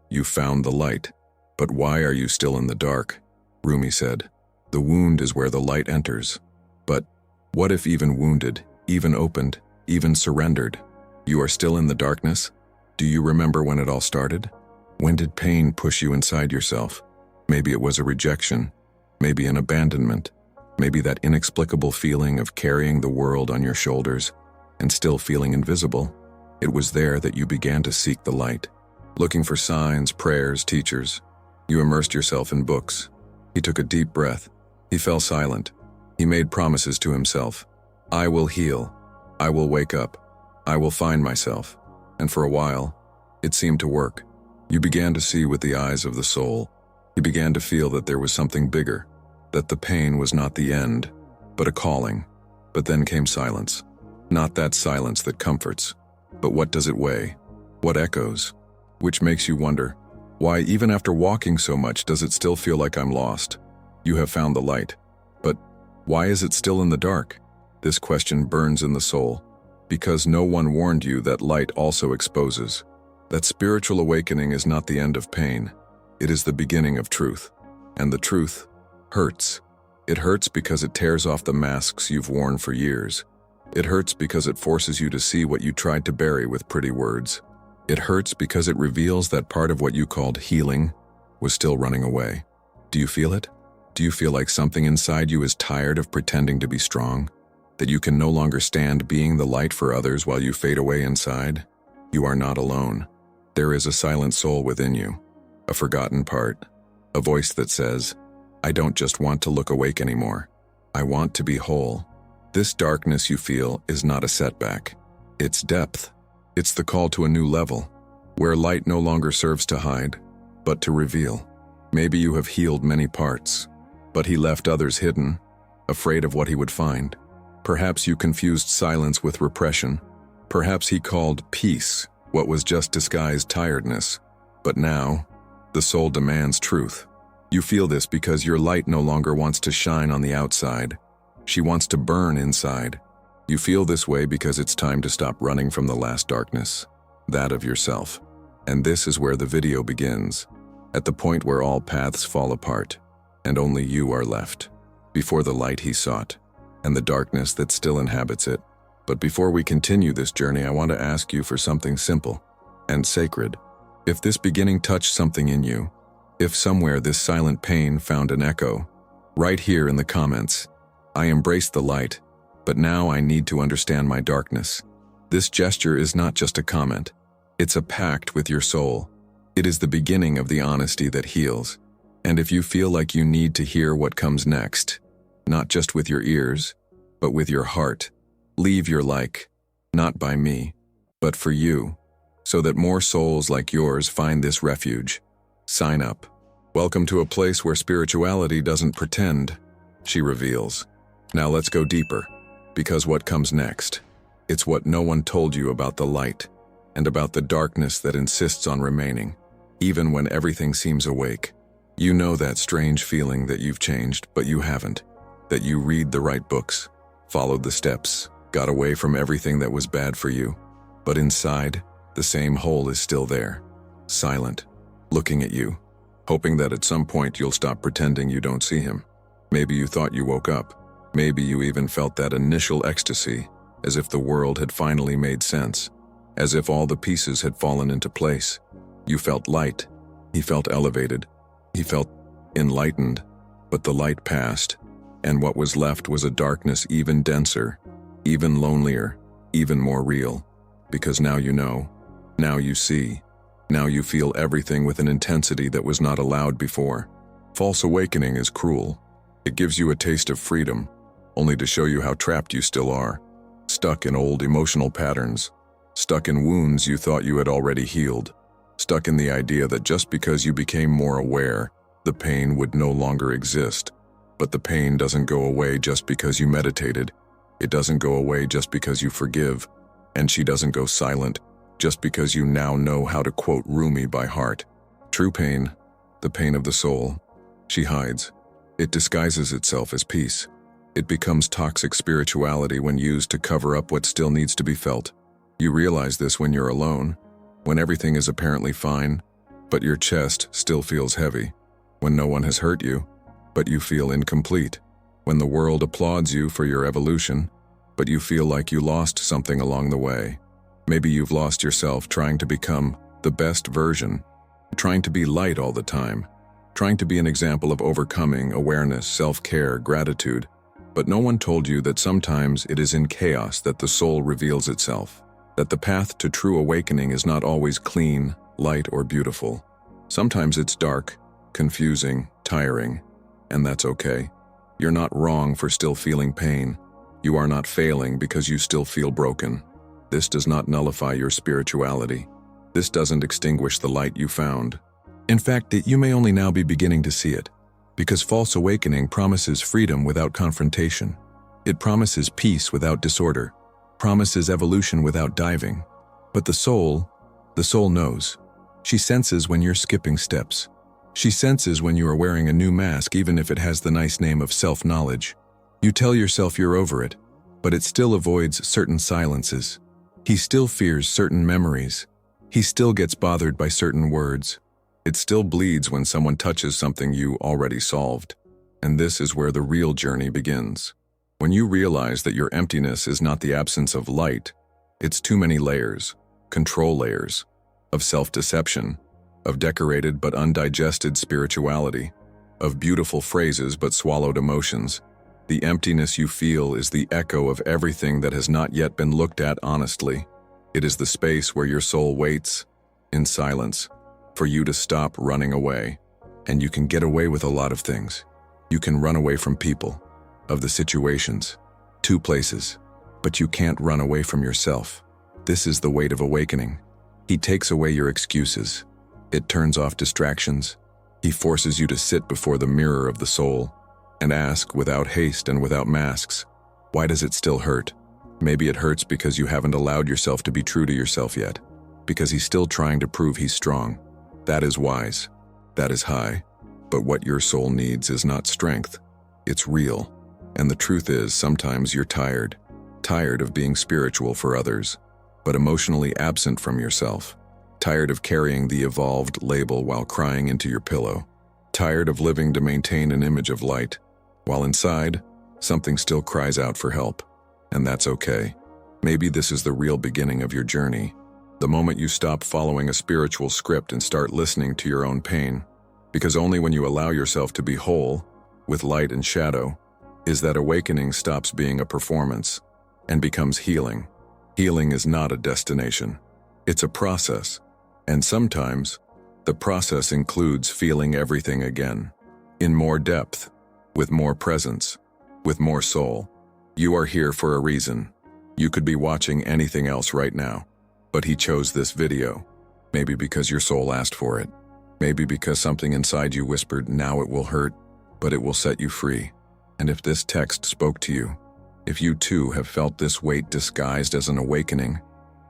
You found the light. But why are you still in the dark? Rumi said, the wound is where the light enters. But what if even wounded, even opened, even surrendered, you are still in the darkness? Do you remember when it all started? When did pain push you inside yourself? Maybe it was a rejection, maybe an abandonment, maybe that inexplicable feeling of carrying the world on your shoulders and still feeling invisible. It was there that you began to seek the light, looking for signs, prayers, teachers. You immersed yourself in books. He took a deep breath. He fell silent. He made promises to himself. I will heal. I will wake up. I will find myself. And for a while, it seemed to work. You began to see with the eyes of the soul. You began to feel that there was something bigger, that the pain was not the end, but a calling. But then came silence. Not that silence that comforts, but what does it weigh? What echoes? Which makes you wonder, why even after walking so much does it still feel like I'm lost? You have found the light, but why is it still in the dark? This question burns in the soul, because no one warned you that light also exposes. That spiritual awakening is not the end of pain. It is the beginning of truth. And the truth hurts. It hurts because it tears off the masks you've worn for years. It hurts because it forces you to see what you tried to bury with pretty words. It hurts because it reveals that part of what you called healing was still running away. Do you feel it? Do you feel like something inside you is tired of pretending to be strong? That you can no longer stand being the light for others while you fade away inside? You are not alone. There is a silent soul within you, a forgotten part, a voice that says, I don't just want to look awake anymore. I want to be whole. This darkness you feel is not a setback. It's depth. It's the call to a new level, where light no longer serves to hide, but to reveal. Maybe you have healed many parts, but he left others hidden, afraid of what he would find. Perhaps you confused silence with repression. Perhaps he called peace what was just disguised tiredness. But now, the soul demands truth. You feel this because your light no longer wants to shine on the outside. She wants to burn inside. You feel this way because it's time to stop running from the last darkness, that of yourself. And this is where the video begins, at the point where all paths fall apart, and only you are left, before the light he sought, and the darkness that still inhabits it. But before we continue this journey, I want to ask you for something simple and sacred. If this beginning touched something in you, if somewhere this silent pain found an echo, write here in the comments, I embrace the light, but now I need to understand my darkness. This gesture is not just a comment. It's a pact with your soul. It is the beginning of the honesty that heals. And if you feel like you need to hear what comes next, not just with your ears, but with your heart, leave your like, not by me, but for you, so that more souls like yours find this refuge. Sign up. Welcome to a place where spirituality doesn't pretend, she reveals. Now let's go deeper, because what comes next, it's what no one told you about the light, and about the darkness that insists on remaining, even when everything seems awake. You know that strange feeling that you've changed, but you haven't, that you read the right books, followed the steps, got away from everything that was bad for you, but inside, the same hole is still there, silent, looking at you, hoping that at some point you'll stop pretending you don't see him. Maybe you thought you woke up. Maybe you even felt that initial ecstasy, as if the world had finally made sense, as if all the pieces had fallen into place. You felt light. He felt elevated. He felt enlightened. But the light passed, and what was left was a darkness even denser, even lonelier, even more real. Because now you know, now you see, now you feel everything with an intensity that was not allowed before. False awakening is cruel. It gives you a taste of freedom, only to show you how trapped you still are, stuck in old emotional patterns, stuck in wounds you thought you had already healed, stuck in the idea that just because you became more aware, the pain would no longer exist. But the pain doesn't go away just because you meditated. It doesn't go away just because you forgive. And she doesn't go silent just because you now know how to quote Rumi by heart. True pain, the pain of the soul, she hides. It disguises itself as peace. It becomes toxic spirituality when used to cover up what still needs to be felt. You realize this when you're alone, when everything is apparently fine, but your chest still feels heavy. When no one has hurt you, but you feel incomplete. When the world applauds you for your evolution, but you feel like you lost something along the way. Maybe you've lost yourself trying to become the best version, trying to be light all the time, trying to be an example of overcoming, awareness, self-care, gratitude. But no one told you that sometimes it is in chaos that the soul reveals itself, that the path to true awakening is not always clean, light, or beautiful. Sometimes it's dark, confusing, tiring, and that's okay. You're not wrong for still feeling pain. You are not failing because you still feel broken. This does not nullify your spirituality. This doesn't extinguish the light you found. In fact, you may only now be beginning to see it, because false awakening promises freedom without confrontation. It promises peace without disorder, promises evolution without diving. But the soul knows. She senses when you're skipping steps. She senses when you are wearing a new mask, even if it has the nice name of self-knowledge. You tell yourself you're over it, but it still avoids certain silences. He still fears certain memories. He still gets bothered by certain words. It still bleeds when someone touches something you already solved. And this is where the real journey begins. When you realize that your emptiness is not the absence of light, it's too many layers, control layers, of self-deception, of decorated but undigested spirituality, of beautiful phrases but swallowed emotions. The emptiness you feel is the echo of everything that has not yet been looked at honestly. It is the space where your soul waits, in silence, for you to stop running away. And you can get away with a lot of things. You can run away from people, of the situations, to places, but you can't run away from yourself. This is the weight of awakening. He takes away your excuses. It turns off distractions. He forces you to sit before the mirror of the soul and ask without haste and without masks, why does it still hurt? Maybe it hurts because you haven't allowed yourself to be true to yourself yet, because he's still trying to prove he's strong. That is wise. That is high. But what your soul needs is not strength. It's real. And the truth is, sometimes you're tired of being spiritual for others, but emotionally absent from yourself. Tired of carrying the evolved label while crying into your pillow. Tired of living to maintain an image of light, while inside, something still cries out for help. And that's okay. Maybe this is the real beginning of your journey. The moment you stop following a spiritual script and start listening to your own pain. Because only when you allow yourself to be whole, with light and shadow, is that awakening stops being a performance and becomes healing. Healing is not a destination. It's a process. And sometimes, the process includes feeling everything again, in more depth, with more presence, with more soul. You are here for a reason. You could be watching anything else right now, but he chose this video. Maybe because your soul asked for it. Maybe because something inside you whispered, now it will hurt, but it will set you free. And if this text spoke to you, if you too have felt this weight disguised as an awakening,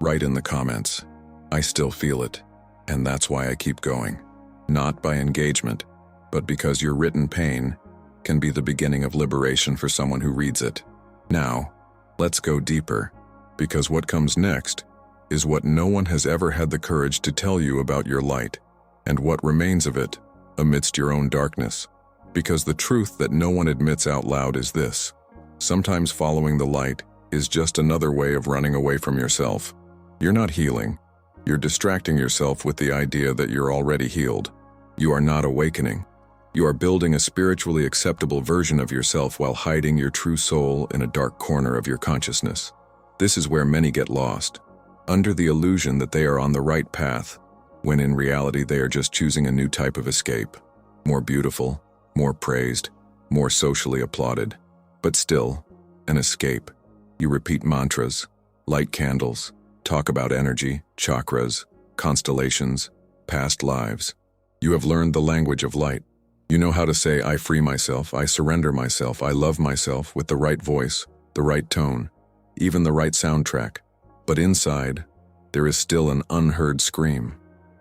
write in the comments, I still feel it. And that's why I keep going. Not by engagement, but because your written pain can be the beginning of liberation for someone who reads it. Now, let's go deeper, because what comes next is what no one has ever had the courage to tell you about your light, and what remains of it amidst your own darkness. Because the truth that no one admits out loud is this: sometimes following the light is just another way of running away from yourself. You're not healing. You're distracting yourself with the idea that you're already healed. You are not awakening. You are building a spiritually acceptable version of yourself while hiding your true soul in a dark corner of your consciousness. This is where many get lost, under the illusion that they are on the right path, when in reality they are just choosing a new type of escape. More beautiful, more praised, more socially applauded. But still, an escape. You repeat mantras, light candles, talk about energy, chakras, constellations, past lives. You have learned the language of light. You know how to say, I free myself, I surrender myself, I love myself, with the right voice, the right tone, even the right soundtrack. But inside, there is still an unheard scream,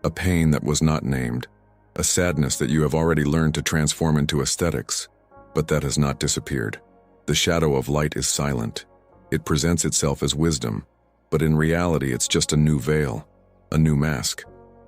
a pain that was not named, a sadness that you have already learned to transform into aesthetics, but that has not disappeared. The shadow of light is silent. It presents itself as wisdom, but in reality it's just a new veil, a new mask.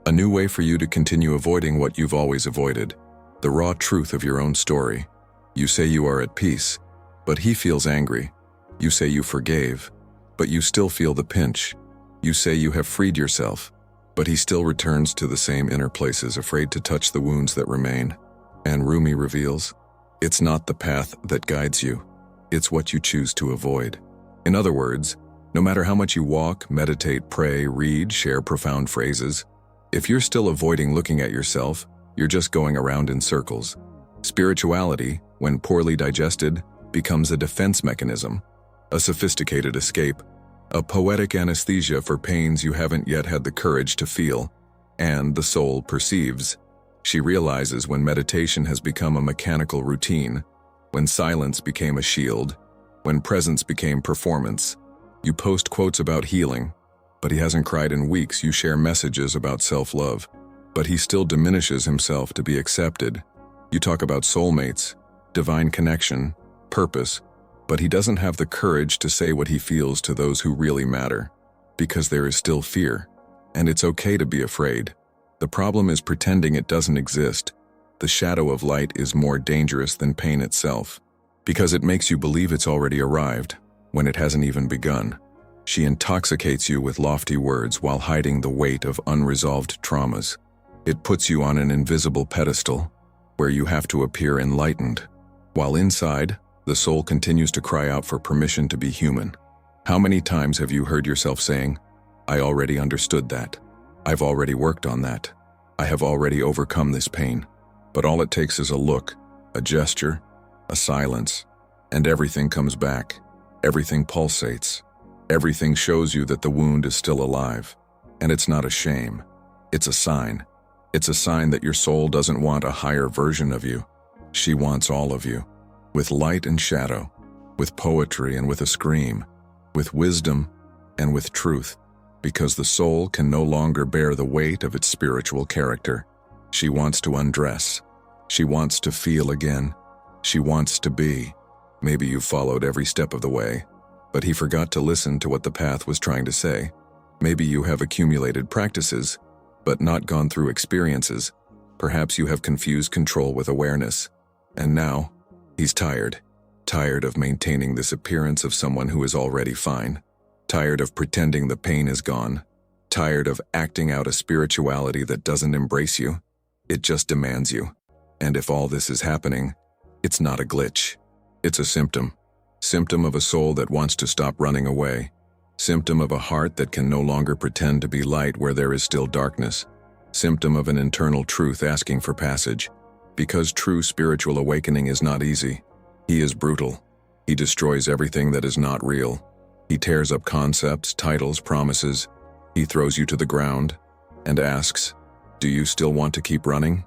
A new way for you to continue avoiding what you've always avoided, the raw truth of your own story. You say you are at peace, but he feels angry. You say you forgave, but you still feel the pinch. You say you have freed yourself, but he still returns to the same inner places, afraid to touch the wounds that remain. And Rumi reveals, it's not the path that guides you, it's what you choose to avoid. In other words, no matter how much you walk, meditate, pray, read, share profound phrases, if you're still avoiding looking at yourself, you're just going around in circles. Spirituality, when poorly digested, becomes a defense mechanism, a sophisticated escape, a poetic anesthesia for pains you haven't yet had the courage to feel. And the soul perceives. She realizes when meditation has become a mechanical routine, when silence became a shield, when presence became performance. You post quotes about healing, but he hasn't cried in weeks. You share messages about self-love, but he still diminishes himself to be accepted. You talk about soulmates, divine connection, purpose, but he doesn't have the courage to say what he feels to those who really matter, because there is still fear, and it's okay to be afraid. The problem is pretending it doesn't exist. The shadow of light is more dangerous than pain itself, because it makes you believe it's already arrived, when it hasn't even begun. She intoxicates you with lofty words while hiding the weight of unresolved traumas. It puts you on an invisible pedestal, where you have to appear enlightened, while inside, the soul continues to cry out for permission to be human. How many times have you heard yourself saying, I already understood that. I've already worked on that. I have already overcome this pain. But all it takes is a look, a gesture, a silence, and everything comes back. Everything pulsates. Everything shows you that the wound is still alive. And it's not a shame. It's a sign. It's a sign that your soul doesn't want a higher version of you. She wants all of you. With light and shadow, with poetry and with a scream, with wisdom and with truth, because the soul can no longer bear the weight of its spiritual character. She wants to undress. She wants to feel again. She wants to be. Maybe you followed every step of the way, but he forgot to listen to what the path was trying to say. Maybe you have accumulated practices, but not gone through experiences. Perhaps you have confused control with awareness. And now, he's tired of maintaining this appearance of someone who is already fine, tired of pretending the pain is gone, tired of acting out a spirituality that doesn't embrace you. It just demands you. And if all this is happening, it's not a glitch. It's a symptom of a soul that wants to stop running away, symptom of a heart that can no longer pretend to be light where there is still darkness, symptom of an internal truth asking for passage. Because true spiritual awakening is not easy. He is brutal. He destroys everything that is not real. He tears up concepts, titles, promises. He throws you to the ground and asks, do you still want to keep running?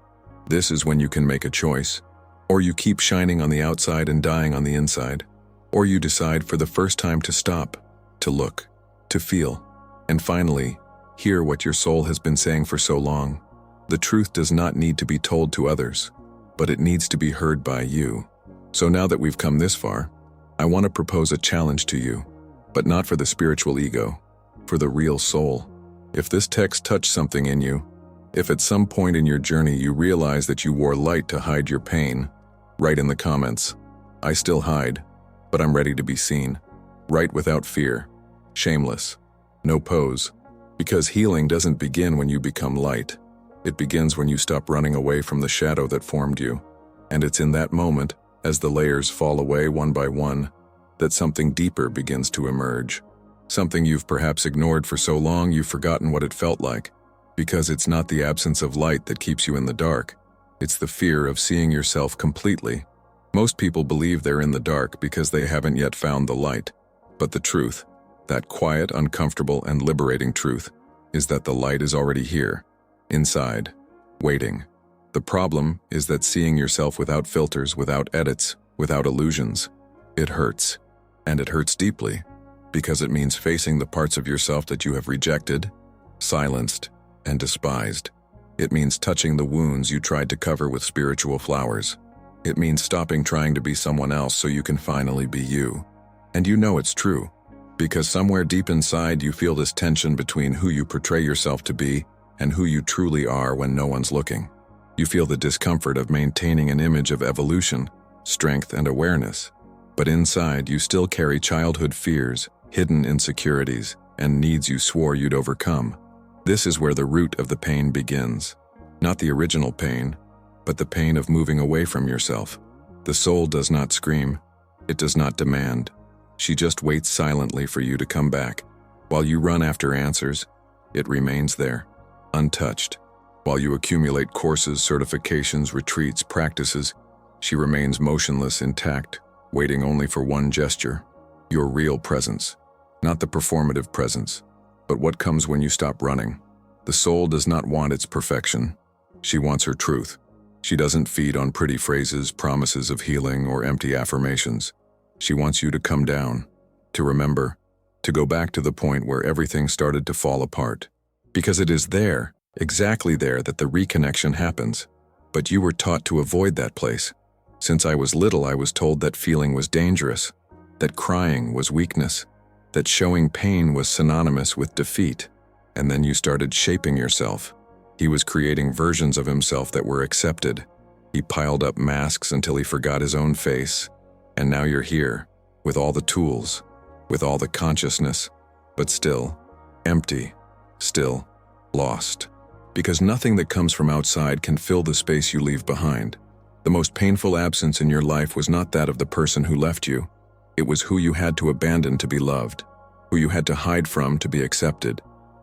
This is when you can make a choice. Or you keep shining on the outside and dying on the inside. Or you decide for the first time to stop, to look, to feel, and finally, hear what your soul has been saying for so long. The truth does not need to be told to others, but it needs to be heard by you. So now that we've come this far, I want to propose a challenge to you, but not for the spiritual ego, for the real soul. If this text touched something in you, if at some point in your journey you realize that you wore light to hide your pain, write in the comments, I still hide, but I'm ready to be seen. Write without fear, shameless, no pose, because healing doesn't begin when you become light. It begins when you stop running away from the shadow that formed you. And it's in that moment, as the layers fall away one by one, that something deeper begins to emerge. Something you've perhaps ignored for so long you've forgotten what it felt like. Because it's not the absence of light that keeps you in the dark. It's the fear of seeing yourself completely. Most people believe they're in the dark because they haven't yet found the light. But the truth, that quiet, uncomfortable, and liberating truth, is that the light is already here. Inside, waiting. The problem is that seeing yourself without filters, without edits, without illusions, it hurts. And it hurts deeply, because it means facing the parts of yourself that you have rejected, silenced, and despised. It means touching the wounds you tried to cover with spiritual flowers. It means stopping trying to be someone else so you can finally be you. And you know it's true, because somewhere deep inside you feel this tension between who you portray yourself to be and who you truly are when no one's looking. You feel the discomfort of maintaining an image of evolution, strength, and awareness. But inside, you still carry childhood fears, hidden insecurities, and needs you swore you'd overcome. This is where the root of the pain begins. Not the original pain, but the pain of moving away from yourself. The soul does not scream. It does not demand. She just waits silently for you to come back. While you run after answers, it remains there, untouched. While you accumulate courses, certifications, retreats, practices, she remains motionless, intact, waiting only for one gesture, your real presence. Not the performative presence, but what comes when you stop running. The soul does not want its perfection. She wants her truth. She doesn't feed on pretty phrases, promises of healing, or empty affirmations. She wants you to come down, to remember, to go back to the point where everything started to fall apart. Because it is there, exactly there, that the reconnection happens. But you were taught to avoid that place. Since I was little, I was told that feeling was dangerous, that crying was weakness, that showing pain was synonymous with defeat. And then you started shaping yourself. He was creating versions of himself that were accepted. He piled up masks until he forgot his own face. And now you're here, with all the tools, with all the consciousness, but still empty, still lost. Because nothing that comes from outside can fill the space you leave behind. The most painful absence in your life was not that of the person who left you. It was who you had to abandon to be loved, who you had to hide from to be accepted,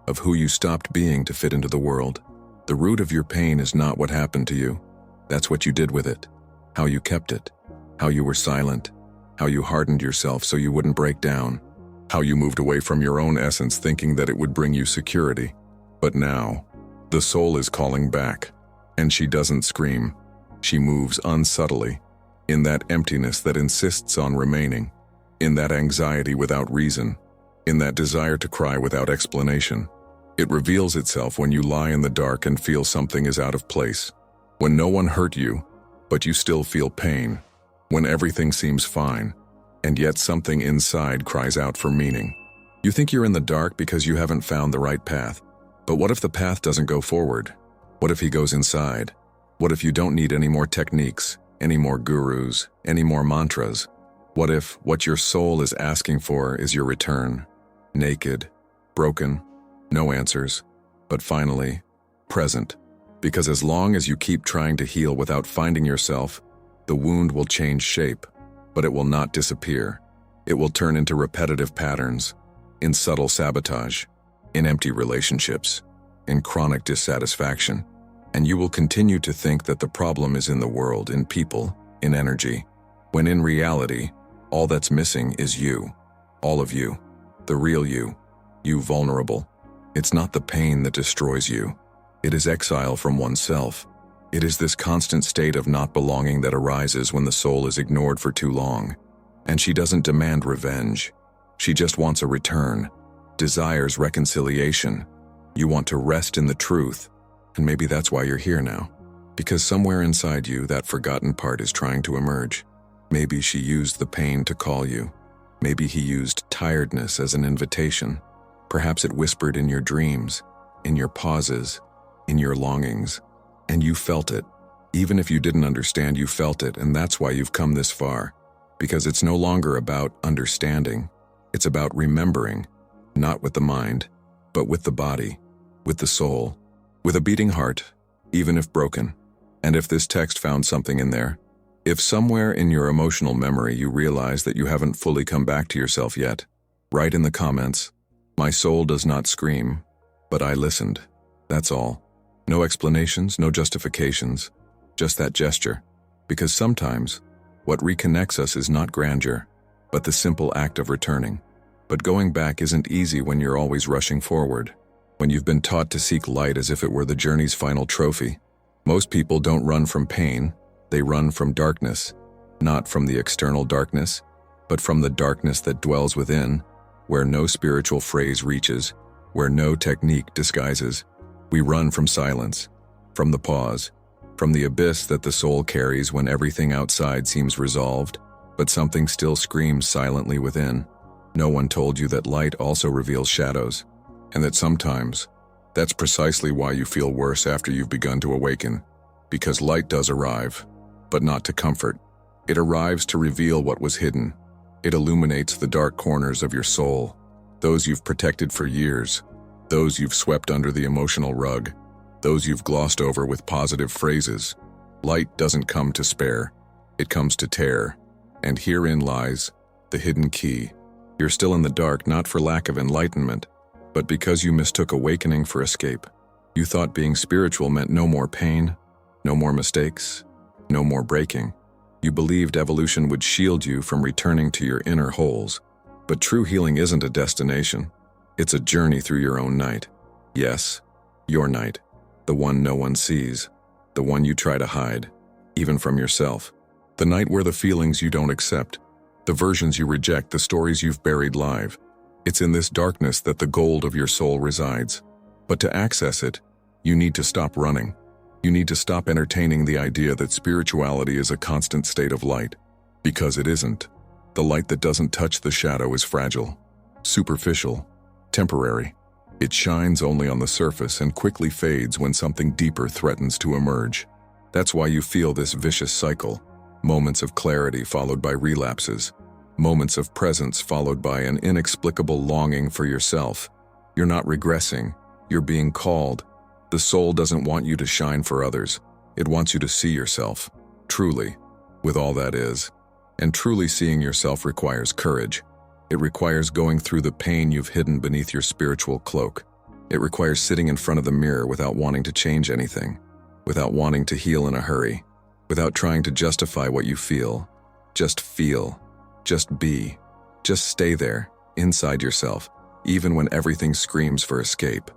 of who you stopped being to fit into the world. The root of your pain is not what happened to you. That's what you did with it, how you kept it, how you were silent, how you hardened yourself so you wouldn't break down, how you moved away from your own essence thinking that it would bring you security. But now, the soul is calling back, and she doesn't scream. She moves unsubtly, in that emptiness that insists on remaining, in that anxiety without reason, in that desire to cry without explanation. It reveals itself when you lie in the dark and feel something is out of place, when no one hurt you, but you still feel pain, when everything seems fine, and yet something inside cries out for meaning. You think you're in the dark because you haven't found the right path. But what if the path doesn't go forward? What if he goes inside? What if you don't need any more techniques, any more gurus, any more mantras? What if what your soul is asking for is your return? Naked, broken, no answers, but finally, present. Because as long as you keep trying to heal without finding yourself, the wound will change shape, but it will not disappear. It will turn into repetitive patterns, in subtle sabotage, in empty relationships, in chronic dissatisfaction. And you will continue to think that the problem is in the world, in people, in energy, when in reality, all that's missing is you. All of you. The real you. You vulnerable. It's not the pain that destroys you. It is exile from oneself. It is this constant state of not belonging that arises when the soul is ignored for too long. And she doesn't demand revenge. She just wants a return, desires reconciliation. You want to rest in the truth. And maybe that's why you're here now. Because somewhere inside you, that forgotten part is trying to emerge. Maybe she used the pain to call you. Maybe he used tiredness as an invitation. Perhaps it whispered in your dreams, in your pauses, in your longings. And you felt it. Even if you didn't understand, you felt it, and that's why you've come this far. Because it's no longer about understanding. It's about remembering, not with the mind, but with the body, with the soul, with a beating heart, even if broken. And if this text found something in there, if somewhere in your emotional memory you realize that you haven't fully come back to yourself yet, write in the comments, "My soul does not scream, but I listened." That's all. No explanations, no justifications, just that gesture. Because sometimes, what reconnects us is not grandeur, but the simple act of returning. But going back isn't easy when you're always rushing forward, when you've been taught to seek light as if it were the journey's final trophy. Most people don't run from pain, they run from darkness, not from the external darkness, but from the darkness that dwells within, where no spiritual phrase reaches, where no technique disguises. We run from silence, from the pause, from the abyss that the soul carries when everything outside seems resolved, but something still screams silently within. No one told you that light also reveals shadows, and that sometimes, That's precisely why you feel worse after you've begun to awaken. Because light does arrive, but not to comfort. It arrives to reveal what was hidden. It illuminates the dark corners of your soul, those you've protected for years, those you've swept under the emotional rug, those you've glossed over with positive phrases. Light doesn't come to spare, it comes to tear. And herein lies the hidden key. You're still in the dark not for lack of enlightenment, but because you mistook awakening for escape. You thought being spiritual meant no more pain, no more mistakes, no more breaking. You believed evolution would shield you from returning to your inner holes. But true healing isn't a destination. It's a journey through your own night. Yes, your night. The one no one sees. The one you try to hide, even from yourself. The night where the feelings you don't accept, the versions you reject, the stories you've buried live. It's in this darkness that the gold of your soul resides. But to access it, you need to stop running. You need to stop entertaining the idea that spirituality is a constant state of light. Because it isn't. The light that doesn't touch the shadow is fragile, superficial, temporary. It shines only on the surface and quickly fades when something deeper threatens to emerge. That's why you feel this vicious cycle. Moments of clarity followed by relapses. Moments of presence followed by an inexplicable longing for yourself. You're not regressing. You're being called. The soul doesn't want you to shine for others. It wants you to see yourself, truly, with all that is. And truly seeing yourself requires courage. It requires going through the pain you've hidden beneath your spiritual cloak. It requires sitting in front of the mirror without wanting to change anything, without wanting to heal in a hurry, without trying to justify what you feel. Just feel. Just be. Just stay there, inside yourself, even when everything screams for escape.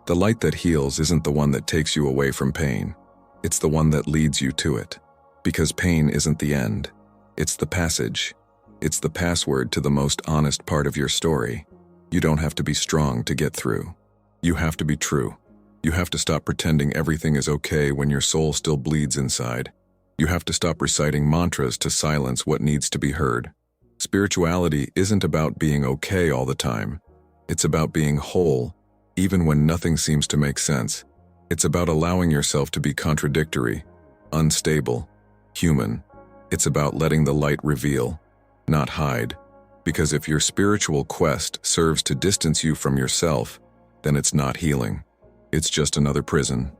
The light that heals isn't the one that takes you away from pain. It's the one that leads you to it. Because pain isn't the end. It's the passage. It's the password to the most honest part of your story. You don't have to be strong to get through. You have to be true. You have to stop pretending everything is okay when your soul still bleeds inside. You have to stop reciting mantras to silence what needs to be heard. Spirituality isn't about being okay all the time. It's about being whole, even when nothing seems to make sense. It's about allowing yourself to be contradictory, unstable, human. It's about letting the light reveal, not hide. Because if your spiritual quest serves to distance you from yourself, then it's not healing. It's just another prison,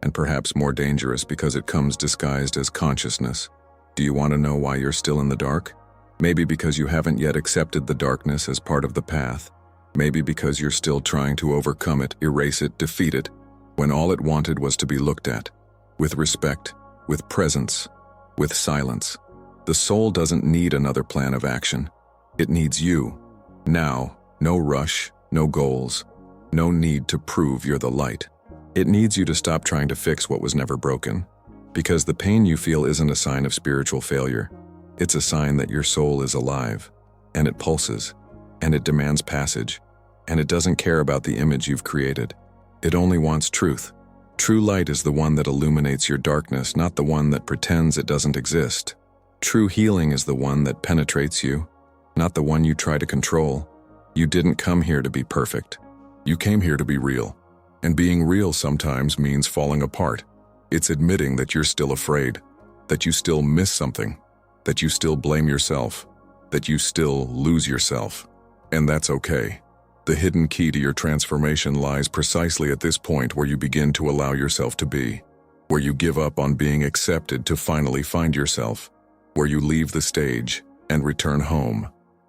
and perhaps more dangerous because it comes disguised as consciousness. Do you want to know why you're still in the dark? Maybe because you haven't yet accepted the darkness as part of the path. Maybe because you're still trying to overcome it, erase it, defeat it, when all it wanted was to be looked at, with respect, with presence, with silence. The soul doesn't need another plan of action. It needs you. Now, no rush, no goals, no need to prove you're the light. It needs you to stop trying to fix what was never broken. Because the pain you feel isn't a sign of spiritual failure. It's a sign that your soul is alive, and it pulses, and it demands passage, and it doesn't care about the image you've created. It only wants truth. True light is the one that illuminates your darkness, not the one that pretends it doesn't exist. True healing is the one that penetrates you, not the one you try to control. You didn't come here to be perfect. You came here to be real. And being real sometimes means falling apart. It's admitting that you're still afraid, that you still miss something, that you still blame yourself, that you still lose yourself. And that's okay. The hidden key to your transformation lies precisely at this point where you begin to allow yourself to be, where you give up on being accepted to finally find yourself, where you leave the stage and return home,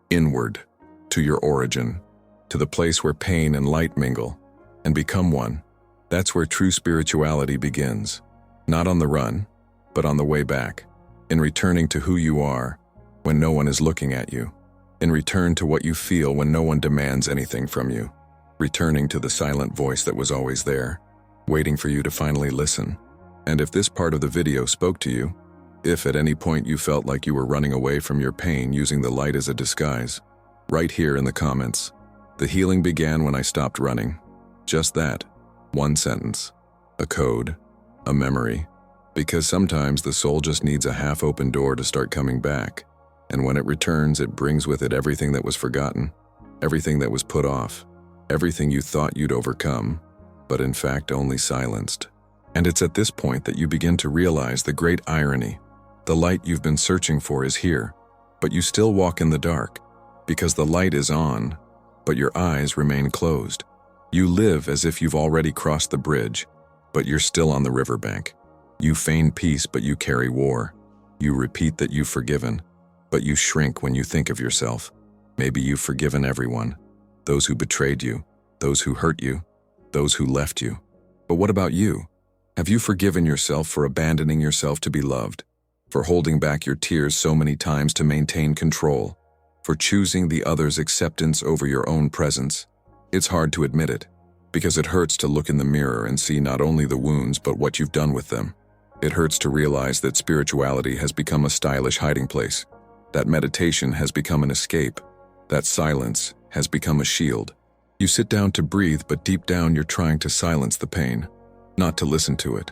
inward, to your origin, to the place where pain and light mingle, and become one. That's where true spirituality begins, not on the run, but on the way back, in returning to who you are when no one is looking at you. In return to what you feel when no one demands anything from you. Returning to the silent voice that was always there, waiting for you to finally listen. And if this part of the video spoke to you, if at any point you felt like you were running away from your pain using the light as a disguise, write here in the comments. The healing began when I stopped running. Just that. One sentence. A code. A memory. Because sometimes the soul just needs a half-open door to start coming back. And when it returns, it brings with it everything that was forgotten, everything that was put off, everything you thought you'd overcome, but in fact only silenced. And it's at this point that you begin to realize the great irony. The light you've been searching for is here, but you still walk in the dark, because the light is on, but your eyes remain closed. You live as if you've already crossed the bridge, but you're still on the riverbank. You feign peace, but you carry war. You repeat that you've forgiven, but you shrink when you think of yourself. Maybe you've forgiven everyone, those who betrayed you, those who hurt you, those who left you. But what about you? Have you forgiven yourself for abandoning yourself to be loved, for holding back your tears so many times to maintain control, for choosing the other's acceptance over your own presence? It's hard to admit it, because it hurts to look in the mirror and see not only the wounds but what you've done with them. It hurts to realize that spirituality has become a stylish hiding place, that meditation has become an escape, that silence has become a shield. You sit down to breathe, but deep down you're trying to silence the pain, not to listen to it.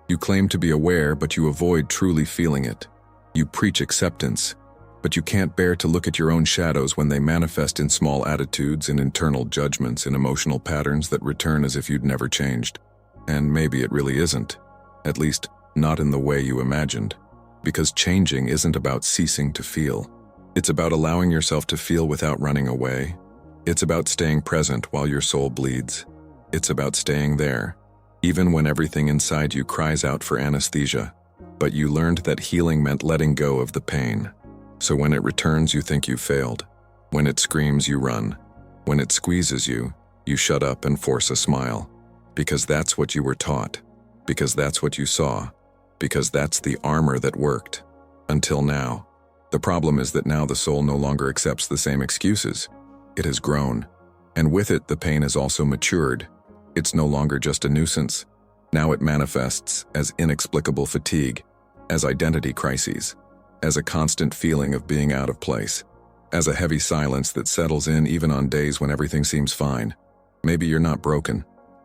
You claim to be aware, but you avoid truly feeling it. You preach acceptance, but you can't bear to look at your own shadows when they manifest in small attitudes, in internal judgments, in emotional patterns that return as if you'd never changed. And maybe it really isn't, at least not in the way you imagined, because changing isn't about ceasing to feel. It's about allowing yourself to feel without running away. It's about staying present while your soul bleeds. It's about staying there, even when everything inside you cries out for anesthesia. But you learned that healing meant letting go of the pain. So when it returns, you think you failed. When it screams, you run. When it squeezes you, you shut up and force a smile. Because that's what you were taught. Because that's what you saw. Because that's the armor that worked. Until now. The problem is that now the soul no longer accepts the same excuses. It has grown. And with it, the pain has also matured. It's no longer just a nuisance. Now it manifests as inexplicable fatigue, as identity crises, as a constant feeling of being out of place, as a heavy silence that settles in even on days when everything seems fine. Maybe you're not broken.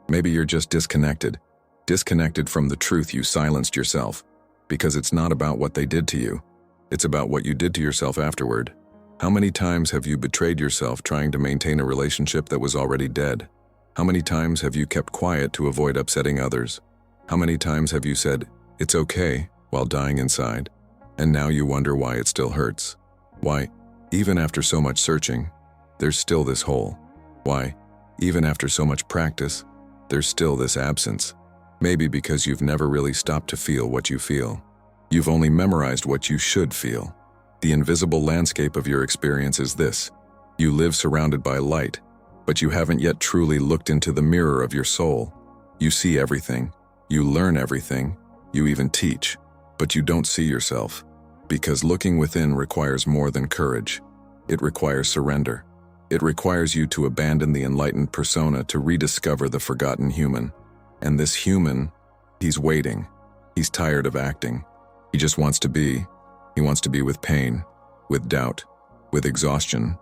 Maybe you're just disconnected. Disconnected from the truth you silenced yourself. Because it's not about what they did to you. It's about what you did to yourself afterward. How many times have you betrayed yourself trying to maintain a relationship that was already dead? How many times have you kept quiet to avoid upsetting others? How many times have you said, "It's okay," while dying inside? And now you wonder why it still hurts. Why, even after so much searching, there's still this hole. Why, even after so much practice, there's still this absence. Maybe because you've never really stopped to feel what you feel. You've only memorized what you should feel. The invisible landscape of your experience is this. You live surrounded by light, but you haven't yet truly looked into the mirror of your soul. You see everything. You learn everything. You even teach. But you don't see yourself. Because looking within requires more than courage. It requires surrender. It requires you to abandon the enlightened persona to rediscover the forgotten human. And this human, he's waiting. He's tired of acting. He just wants to be. He wants to be with pain, with doubt, with exhaustion,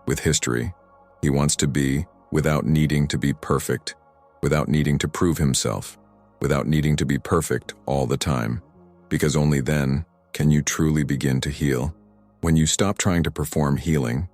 with history. He wants to be without needing to be perfect, without needing to prove himself, without needing to be perfect all the time. Because only then can you truly begin to heal. When you stop trying to perform healing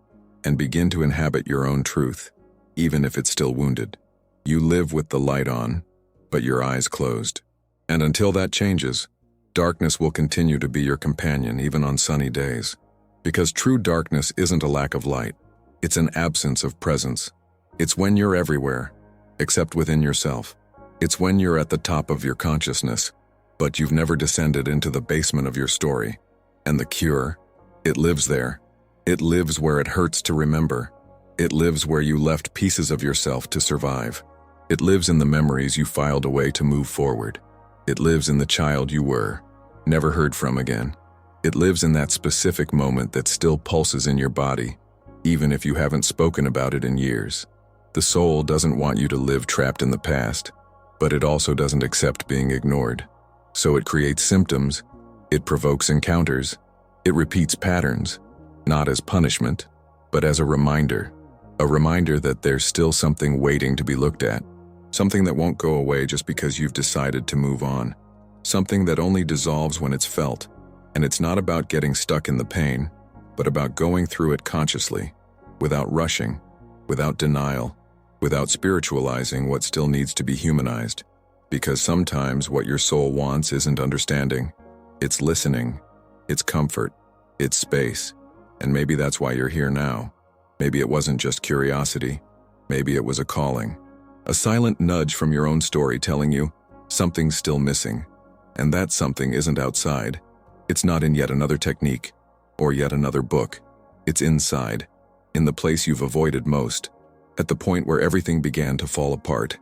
and begin to inhabit your own truth, even if it's still wounded. You live with the light on, but your eyes closed. And until that changes, darkness will continue to be your companion even on sunny days. Because true darkness isn't a lack of light. It's an absence of presence. It's when you're everywhere, except within yourself. It's when you're at the top of your consciousness, but you've never descended into the basement of your story. And the cure, it lives there. It lives where it hurts to remember. It lives where you left pieces of yourself to survive. It lives in the memories you filed away to move forward. It lives in the child you were, never heard from again. It lives in that specific moment that still pulses in your body, even if you haven't spoken about it in years. The soul doesn't want you to live trapped in the past, but it also doesn't accept being ignored. So it creates symptoms, it provokes encounters, it repeats patterns, not as punishment, but as a reminder that there's still something waiting to be looked at. Something that won't go away just because you've decided to move on. Something that only dissolves when it's felt. And it's not about getting stuck in the pain, but about going through it consciously, without rushing, without denial, without spiritualizing what still needs to be humanized. Because sometimes what your soul wants isn't understanding. It's listening. It's comfort. It's space. And maybe that's why you're here now. Maybe it wasn't just curiosity. Maybe it was a calling. A silent nudge from your own story telling you something's still missing. And that something isn't outside. It's not in yet another technique or yet another book. It's inside, in the place you've avoided most, at the point where everything began to fall apart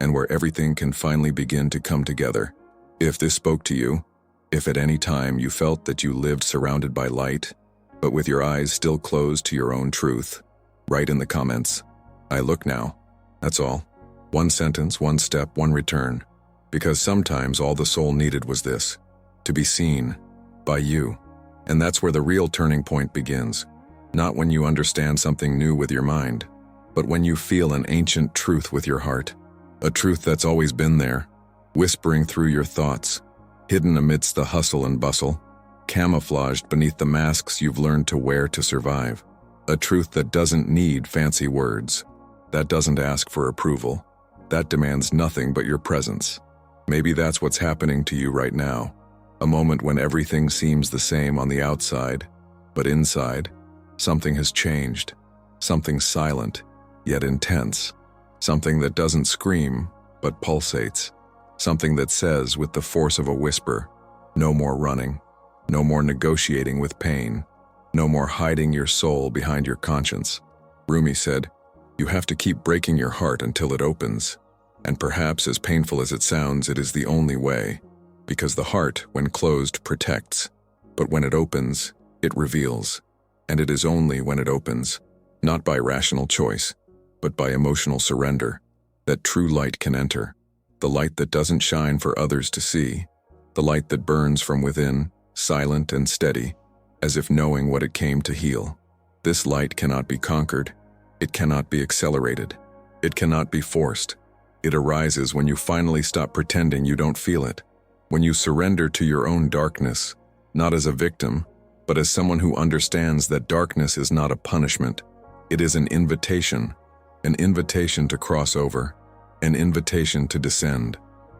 and where everything can finally begin to come together. If this spoke to you, if at any time you felt that you lived surrounded by light, but with your eyes still closed to your own truth, write in the comments, "I look now." That's all. One sentence, one step, one return. Because sometimes all the soul needed was this, to be seen by you. And that's where the real turning point begins. Not when you understand something new with your mind, but when you feel an ancient truth with your heart. A truth that's always been there, whispering through your thoughts, hidden amidst the hustle and bustle, camouflaged beneath the masks you've learned to wear to survive. A truth that doesn't need fancy words, that doesn't ask for approval, that demands nothing but your presence. Maybe that's what's happening to you right now. A moment when everything seems the same on the outside, but inside, something has changed. Something silent, yet intense. Something that doesn't scream, but pulsates. Something that says with the force of a whisper, no more running, no more negotiating with pain, no more hiding your soul behind your conscience. Rumi said, "You have to keep breaking your heart until it opens." And perhaps as painful as it sounds, it is the only way. Because the heart, when closed, protects. But when it opens, it reveals. And it is only when it opens, not by rational choice, but by emotional surrender, that true light can enter. The light that doesn't shine for others to see. The light that burns from within, silent and steady, as if knowing what it came to heal. This light cannot be conquered. It cannot be accelerated. It cannot be forced. It arises when you finally stop pretending you don't feel it. When you surrender to your own darkness, not as a victim, but as someone who understands that darkness is not a punishment. It is an invitation to cross over, an invitation to descend,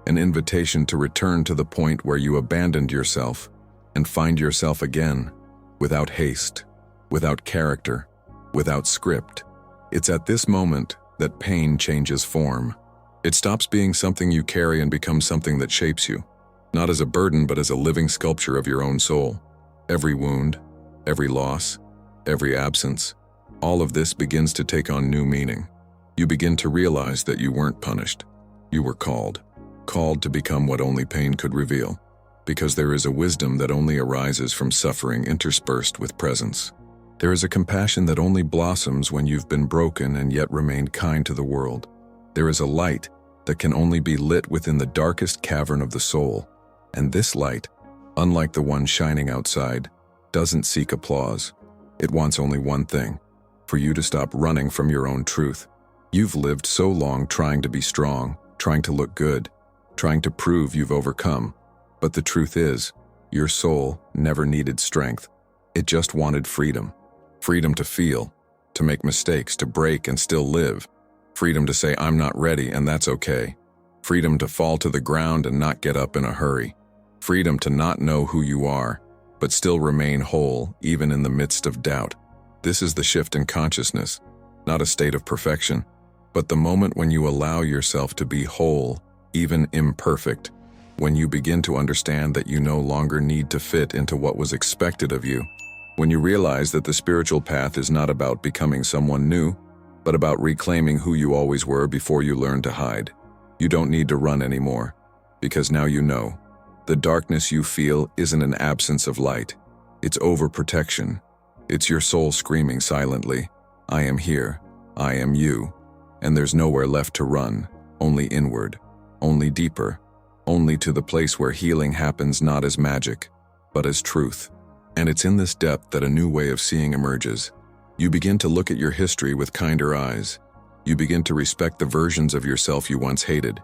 an invitation to return to the point where you abandoned yourself and find yourself again, without haste, without character, without script. It's at this moment that pain changes form. It stops being something you carry and becomes something that shapes you, not as a burden but as a living sculpture of your own soul. Every wound, every loss, every absence, all of this begins to take on new meaning. You begin to realize that you weren't punished. You were called to become what only pain could reveal, because there is a wisdom that only arises from suffering interspersed with presence. There is a compassion that only blossoms when you've been broken and yet remained kind to the world. There is a light that can only be lit within the darkest cavern of the soul. And this light, unlike the one shining outside, doesn't seek applause. It wants only one thing, for you to stop running from your own truth. You've lived so long trying to be strong, trying to look good, trying to prove you've overcome. But the truth is, your soul never needed strength. It just wanted freedom. Freedom to feel, to make mistakes, to break and still live. Freedom to say, "I'm not ready," and that's okay. Freedom to fall to the ground and not get up in a hurry. Freedom to not know who you are, but still remain whole, even in the midst of doubt. This is the shift in consciousness, not a state of perfection, but the moment when you allow yourself to be whole, even imperfect, when you begin to understand that you no longer need to fit into what was expected of you, when you realize that the spiritual path is not about becoming someone new, but about reclaiming who you always were before you learned to hide. You don't need to run anymore, because now you know. The darkness you feel isn't an absence of light. It's overprotection. It's your soul screaming silently, "I am here, I am you," and there's nowhere left to run, only inward, only deeper, only to the place where healing happens not as magic, but as truth. And it's in this depth that a new way of seeing emerges. You begin to look at your history with kinder eyes. You begin to respect the versions of yourself you once hated.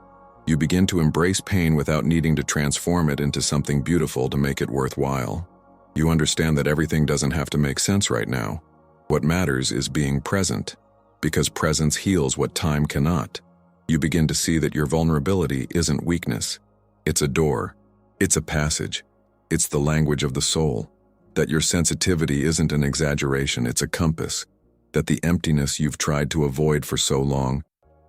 You begin to embrace pain without needing to transform it into something beautiful to make it worthwhile. You understand that everything doesn't have to make sense right now. What matters is being present. because presence heals what time cannot. You begin to see that your vulnerability isn't weakness. It's a door. It's a passage. It's the language of the soul. That your sensitivity isn't an exaggeration, it's a compass. That the emptiness you've tried to avoid for so long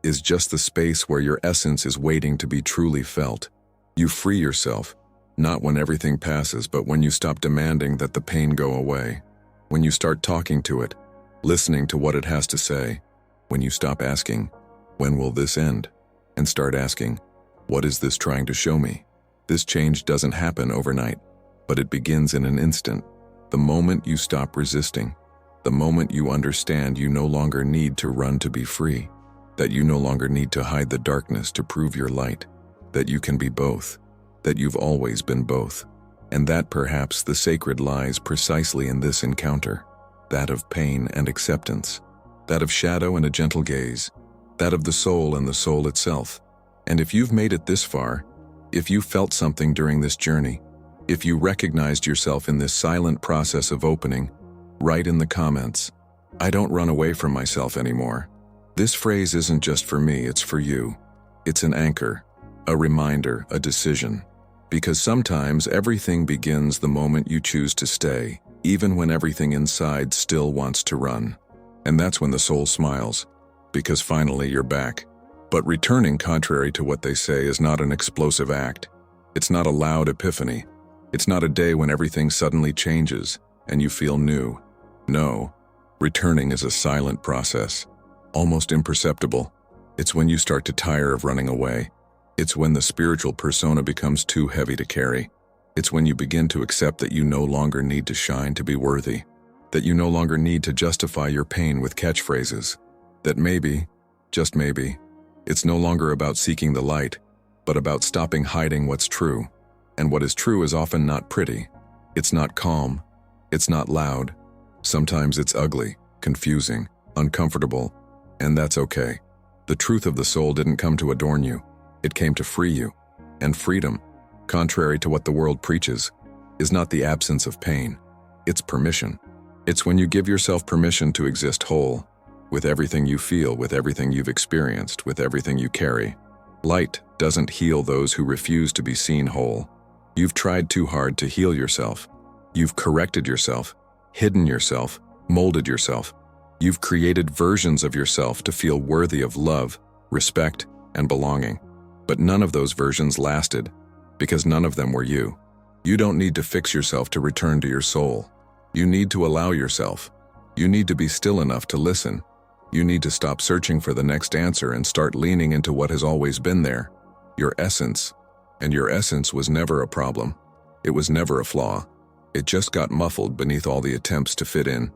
is just the space where your essence is waiting to be truly felt. You free yourself, not when everything passes, but when you stop demanding that the pain go away. When you start talking to it, listening to what it has to say. When you stop asking, when will this end? And start asking, what is this trying to show me? This change doesn't happen overnight, but it begins in an instant. The moment you stop resisting, the moment you understand you no longer need to run to be free, that you no longer need to hide the darkness to prove your light, that you can be both, that you've always been both, and that perhaps the sacred lies precisely in this encounter, that of pain and acceptance, that of shadow and a gentle gaze, that of the soul and the soul itself. And if you've made it this far, if you felt something during this journey, if you recognized yourself in this silent process of opening, write in the comments, I don't run away from myself anymore. This phrase isn't just for me, it's for you. It's an anchor, a reminder, a decision. Because sometimes everything begins the moment you choose to stay, even when everything inside still wants to run. And that's when the soul smiles, because finally you're back. But returning, contrary to what they say, is not an explosive act. It's not a loud epiphany. It's not a day when everything suddenly changes and you feel new. No, returning is a silent process, almost imperceptible. It's when you start to tire of running away. It's when the spiritual persona becomes too heavy to carry. It's when you begin to accept that you no longer need to shine to be worthy, that you no longer need to justify your pain with catchphrases, that maybe, just maybe, it's no longer about seeking the light, but about stopping hiding what's true. And what is true is often not pretty. It's not calm. It's not loud. Sometimes it's ugly, confusing, uncomfortable, and that's okay. The truth of the soul didn't come to adorn you. It came to free you. And freedom, contrary to what the world preaches, is not the absence of pain. It's permission. It's when you give yourself permission to exist whole, with everything you feel, with everything you've experienced, with everything you carry. Light doesn't heal those who refuse to be seen whole. You've tried too hard to heal yourself. You've corrected yourself, hidden yourself, molded yourself. You've created versions of yourself to feel worthy of love, respect, and belonging. But none of those versions lasted, because none of them were you. You don't need to fix yourself to return to your soul. You need to allow yourself. You need to be still enough to listen. You need to stop searching for the next answer and start leaning into what has always been there, your essence. And your essence was never a problem. It was never a flaw. It just got muffled beneath all the attempts to fit in,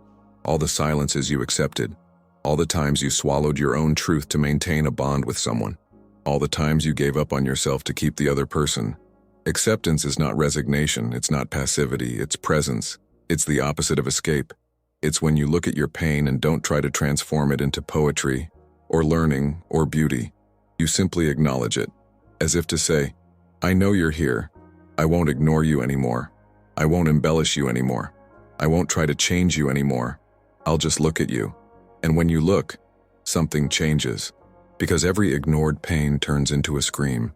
all the silences you accepted, all the times you swallowed your own truth to maintain a bond with someone, all the times you gave up on yourself to keep the other person. Acceptance is not resignation, it's not passivity, it's presence. It's the opposite of escape. It's when you look at your pain and don't try to transform it into poetry, or learning, or beauty. You simply acknowledge it, as if to say, I know you're here. I won't ignore you anymore. I won't embellish you anymore. I won't try to change you anymore. I'll just look at you. And when you look, something changes. Because every ignored pain turns into a scream.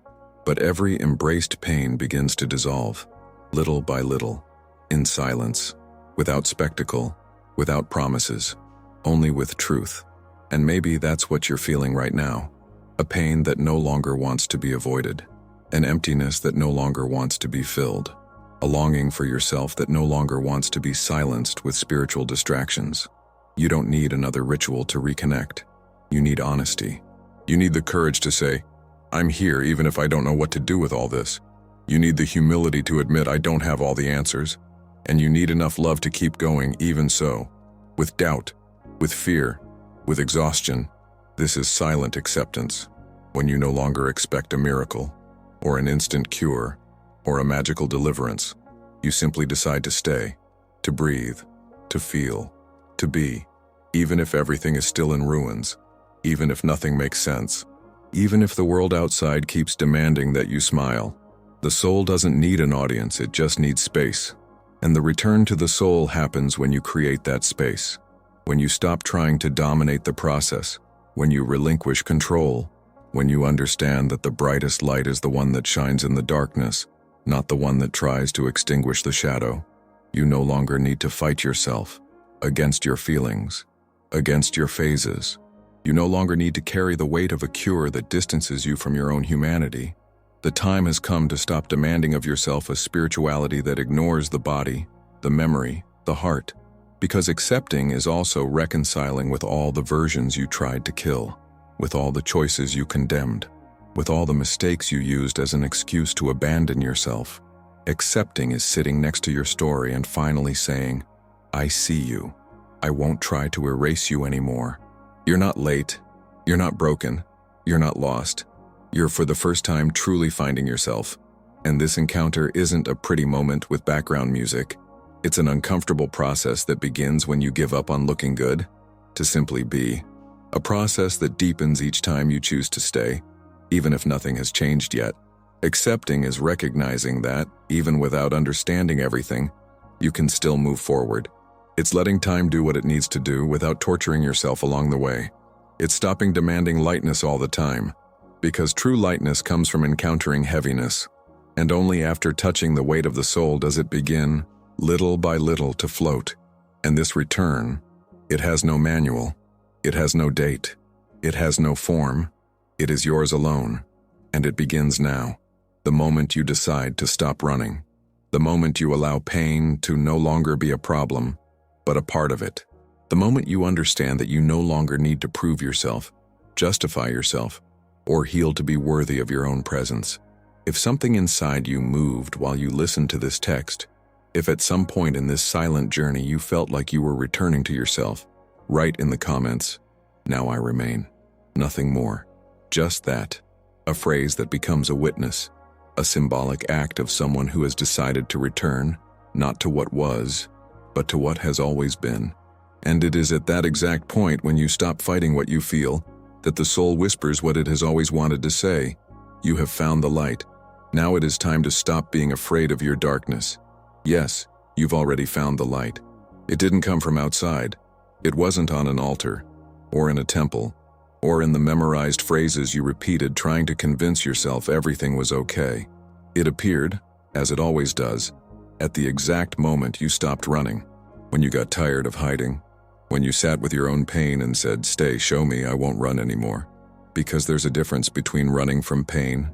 But every embraced pain begins to dissolve, little by little, in silence, without spectacle, without promises, only with truth. And maybe that's what you're feeling right now. A pain that no longer wants to be avoided. An emptiness that no longer wants to be filled. A longing for yourself that no longer wants to be silenced with spiritual distractions. You don't need another ritual to reconnect. You need honesty. You need the courage to say, I'm here even if I don't know what to do with all this. You need the humility to admit I don't have all the answers. And you need enough love to keep going even so. With doubt, with fear, with exhaustion. This is silent acceptance. When you no longer expect a miracle, or an instant cure, or a magical deliverance. You simply decide to stay, to breathe, to feel, to be, even if everything is still in ruins, even if nothing makes sense, even if the world outside keeps demanding that you smile. The soul doesn't need an audience, it just needs space. And the return to the soul happens when you create that space. when you stop trying to dominate the process, when you relinquish control, when you understand that the brightest light is the one that shines in the darkness, not the one that tries to extinguish the shadow. You no longer need to fight yourself against your feelings, against your phases. You no longer need to carry the weight of a cure that distances you from your own humanity. The time has come to stop demanding of yourself a spirituality that ignores the body, the memory, the heart, because accepting is also reconciling with all the versions you tried to kill, with all the choices you condemned, with all the mistakes you used as an excuse to abandon yourself. Accepting is sitting next to your story and finally saying, I see you. I won't try to erase you anymore. You're not late. You're not broken. You're not lost. You're for the first time truly finding yourself. And this encounter isn't a pretty moment with background music. It's an uncomfortable process that begins when you give up on looking good, to simply be. A process that deepens each time you choose to stay, even if nothing has changed yet. Accepting is recognizing that, even without understanding everything, you can still move forward. It's letting time do what it needs to do without torturing yourself along the way. It's stopping demanding lightness all the time, because true lightness comes from encountering heaviness, and only after touching the weight of the soul does it begin, little by little, to float. And this return, it has no manual, it has no date, it has no form, it is yours alone, and it begins now, the moment you decide to stop running, the moment you allow pain to no longer be a problem, but a part of it, the moment you understand that you no longer need to prove yourself, justify yourself, or heal to be worthy of your own presence. If something inside you moved while you listened to this text, if at some point in this silent journey you felt like you were returning to yourself, write in the comments, "Now I remain." Nothing more. Just that. A phrase that becomes a witness, a symbolic act of someone who has decided to return, not to what was, but to what has always been. And it is at that exact point when you stop fighting what you feel, that the soul whispers what it has always wanted to say. You have found the light. Now it is time to stop being afraid of your darkness. Yes, you've already found the light. It didn't come from outside. It wasn't on an altar, or in a temple, or in the memorized phrases you repeated trying to convince yourself everything was okay. It appeared, as it always does, at the exact moment you stopped running, when you got tired of hiding, when you sat with your own pain and said, "Stay, show me, I won't run anymore." Because there's a difference between running from pain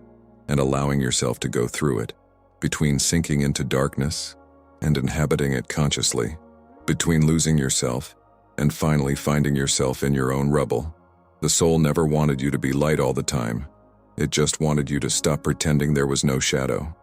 and allowing yourself to go through it, between sinking into darkness and inhabiting it consciously, between losing yourself and finally finding yourself in your own rubble. The soul never wanted you to be light all the time. It just wanted you to stop pretending there was no shadow,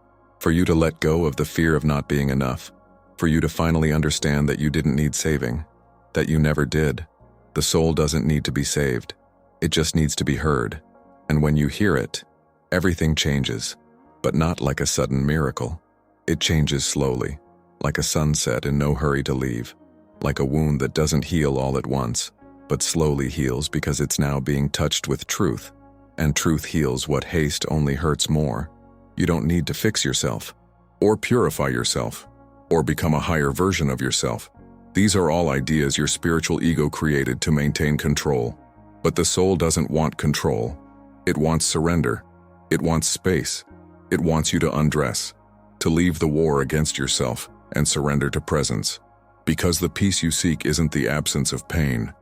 for you to let go of the fear of not being enough, for you to finally understand that you didn't need saving, that you never did. The soul doesn't need to be saved. It just needs to be heard. And when you hear it, everything changes, but not like a sudden miracle. It changes slowly, like a sunset in no hurry to leave, like a wound that doesn't heal all at once, but slowly heals because it's now being touched with truth. And truth heals what haste only hurts more. You don't need to fix yourself, or purify yourself, or become a higher version of yourself. These are all ideas your spiritual ego created to maintain control. But the soul doesn't want control. It wants surrender. It wants space. It wants you to undress, to leave the war against yourself and surrender to presence. Because the peace you seek isn't the absence of pain.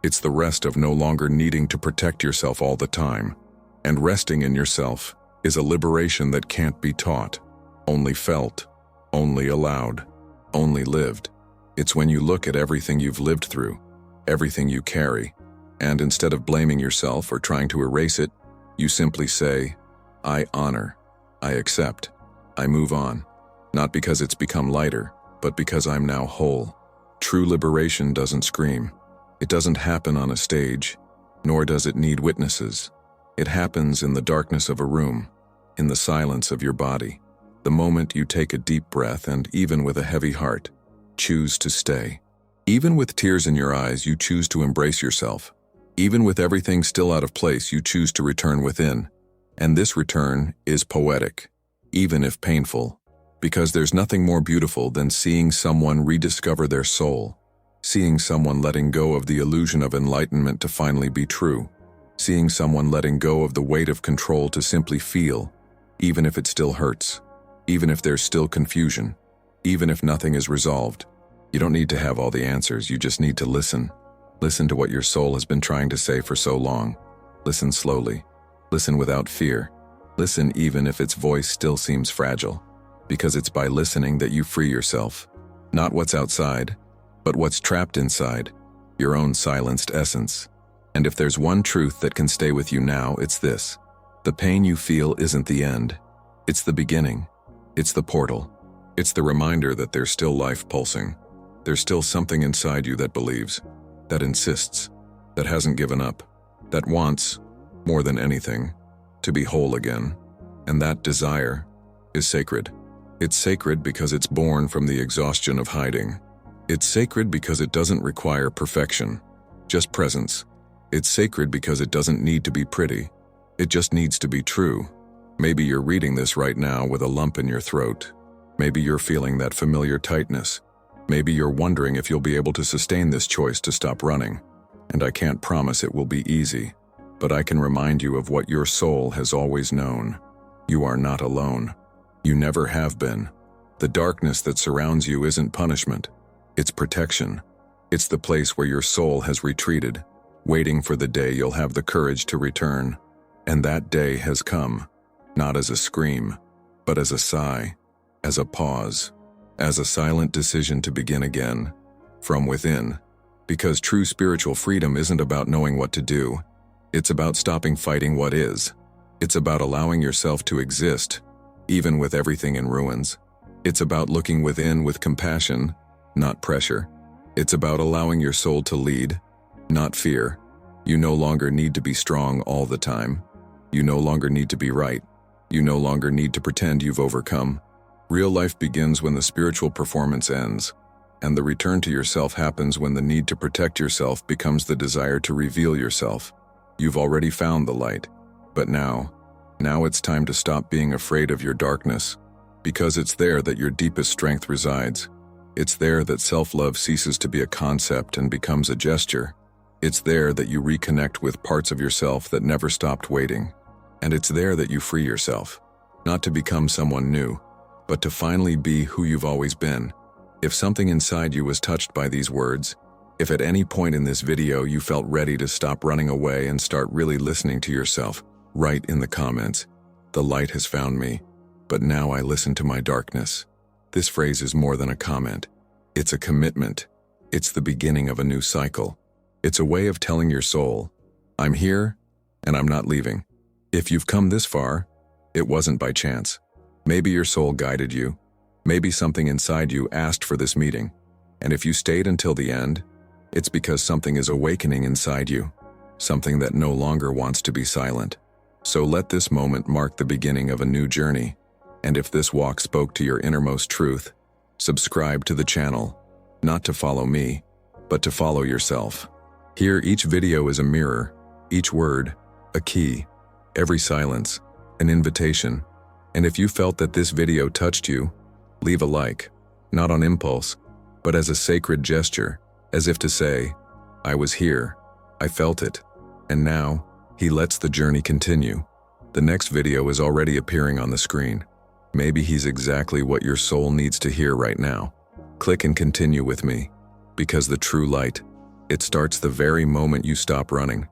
It's the rest of no longer needing to protect yourself all the time. And resting in yourself is a liberation that can't be taught, only felt, only allowed, only lived. It's when you look at everything you've lived through, everything you carry, and instead of blaming yourself or trying to erase it, you simply say, "I honor, I accept, I move on." Not because it's become lighter, but because I'm now whole. True liberation doesn't scream. It doesn't happen on a stage, nor does it need witnesses. It happens in the darkness of a room, in the silence of your body. The moment you take a deep breath and, even with a heavy heart, choose to stay. Even with tears in your eyes, you choose to embrace yourself. Even with everything still out of place, you choose to return within. And this return is poetic, even if painful, because there's nothing more beautiful than seeing someone rediscover their soul, Seeing someone letting go of the illusion of enlightenment to finally be true. Seeing someone letting go of the weight of control to simply feel, even if it still hurts, even if there's still confusion, even if nothing is resolved. You don't need to have all the answers, you just need to listen. Listen to what your soul has been trying to say for so long. Listen slowly. Listen without fear. Listen even if its voice still seems fragile. Because it's by listening that you free yourself. Not what's outside, but what's trapped inside, your own silenced essence. And if there's one truth that can stay with you now, it's this. The pain you feel isn't the end. It's the beginning. It's the portal. It's the reminder that there's still life pulsing. There's still something inside you that believes, that insists, that hasn't given up, that wants, more than anything, to be whole again. And that desire is sacred. It's sacred because it's born from the exhaustion of hiding. It's sacred because it doesn't require perfection, just presence. It's sacred because it doesn't need to be pretty. It just needs to be true. Maybe you're reading this right now with a lump in your throat. Maybe you're feeling that familiar tightness. Maybe you're wondering if you'll be able to sustain this choice to stop running. And I can't promise it will be easy, but I can remind you of what your soul has always known. You are not alone. You never have been. The darkness that surrounds you isn't punishment. It's protection. It's the place where your soul has retreated, waiting for the day you'll have the courage to return. And that day has come, not as a scream, but as a sigh, as a pause, as a silent decision to begin again, from within. Because true spiritual freedom isn't about knowing what to do. It's about stopping fighting what is. It's about allowing yourself to exist, even with everything in ruins. It's about looking within with compassion, not pressure. It's about allowing your soul to lead, not fear. You no longer need to be strong all the time. You no longer need to be right. You no longer need to pretend you've overcome. Real life begins when the spiritual performance ends, and the return to yourself happens when the need to protect yourself becomes the desire to reveal yourself. You've already found the light, but now it's time to stop being afraid of your darkness, because it's there that your deepest strength resides. It's there that self-love ceases to be a concept and becomes a gesture. It's there that you reconnect with parts of yourself that never stopped waiting. And it's there that you free yourself, not to become someone new, but to finally be who you've always been. If something inside you was touched by these words, if at any point in this video you felt ready to stop running away and start really listening to yourself, write in the comments, "The light has found me, but now I listen to my darkness." This phrase is more than a comment. It's a commitment. It's the beginning of a new cycle. It's a way of telling your soul, I'm here and I'm not leaving. If you've come this far, it wasn't by chance. Maybe your soul guided you. Maybe something inside you asked for this meeting. And if you stayed until the end, it's because something is awakening inside you, something that no longer wants to be silent. So let this moment mark the beginning of a new journey. And if this walk spoke to your innermost truth, subscribe to the channel, not to follow me, but to follow yourself. Here, each video is a mirror, each word, a key, every silence, an invitation. And if you felt that this video touched you, leave a like, not on impulse, but as a sacred gesture, as if to say, I was here, I felt it, and now, he lets the journey continue. The next video is already appearing on the screen. Maybe he's exactly what your soul needs to hear right now. Click and continue with me, because the true light, it starts the very moment you stop running.